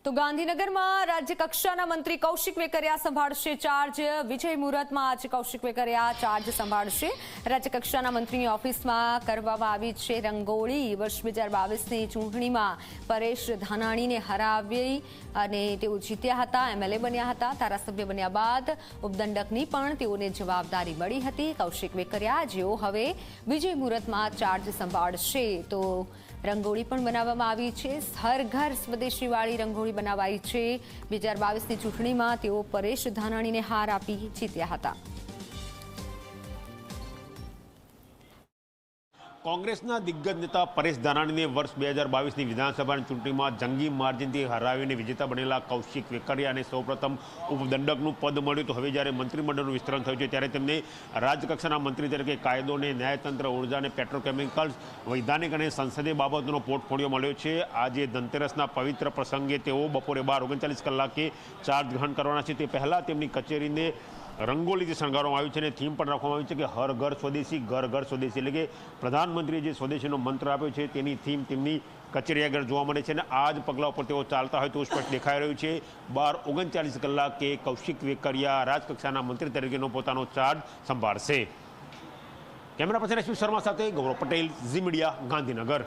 તો ગાંધીનગરમાં રાજ્ય કક્ષાના મંત્રી કૌશિક વેકરિયા સંભાળશે ચાર્જ। વિજય મુહૂર્તમાં આજે કૌશિક વેકરિયા ચાર્જ સંભાળશે। રાજ્ય કક્ષાના મંત્રીની ઓફિસમાં કરવામાં આવી છે રંગોળી। વર્ષ 2022ની ચૂંટણીમાં પરેશ ધાનાણીને હરાવી અને તેઓ જીત્યા હતા, એમએલએ બન્યા હતા। ધારાસભ્ય બન્યા બાદ ઉપદંડકની પણ તેઓને જવાબદારી મળી હતી। કૌશિક વેકરિયા જેઓ હવે વિજય મુહૂર્તમાં ચાર્જ સંભાળશે। તો રંગોળી પણ બનાવવામાં આવી છે, હર ઘર સ્વદેશીવાળી રંગોળી બનાવાઈ છે। 2022ની ચૂંટણીમાં તેઓ પરેશ ધાનાણીને હાર આપી જીત્યા હતા। કોંગ્રેસના દિગ્ગજ નેતા પરેશ ધાનાણીને વર્ષ 2022ની વિધાનસભાની ચૂંટણીમાં જંગી માર્જિનથી હરાવીને વિજેતા બનેલા કૌશિક વેકરિયાને સૌપ્રથમ ઉપદંડકનું પદ મળ્યું। તો હવે જ્યારે મંત્રીમંડળનું વિસ્તરણ થયું છે ત્યારે તેમને રાજ્યકક્ષાના મંત્રી તરીકે કાયદો અને ન્યાયતંત્ર, ઉર્જા અને પેટ્રોકેમિકલ્સ, વૈધાનિક અને સંસદીય બાબતોનો પોર્ટફોલિયો મળ્યો છે। આજે ધનતેરસના પવિત્ર પ્રસંગે તેઓ બપોરે 12:39 કલાકે ચાર્જ ગ્રહણ કરવાના છે। તે પહેલાં તેમની કચેરીને રંગોળીથી શણગારવામાં આવ્યું છે અને થીમ પણ રાખવામાં આવી છે કે હર ઘર સ્વદેશી, ઘર ઘર સ્વદેશી, એટલે કે પ્રધાનમંત્રીએ જે સ્વદેશીનો મંત્ર આપ્યો છે તેની થીમ તેમની કચેરી આગળ જોવા મળે છે અને આ જ પગલાં ઉપર તેઓ ચાલતા હોય તો સ્પષ્ટ દેખાઈ રહ્યું છે। 12:39 કલાકે કૌશિક વેકરિયા રાજકક્ષાના મંત્રી તરીકેનો પોતાનો ચાર્જ સંભાળશે। કેમેરા પર્સન એસપી શર્મા સાથે ગૌરવ પટેલ, ઝી મીડિયા, ગાંધીનગર।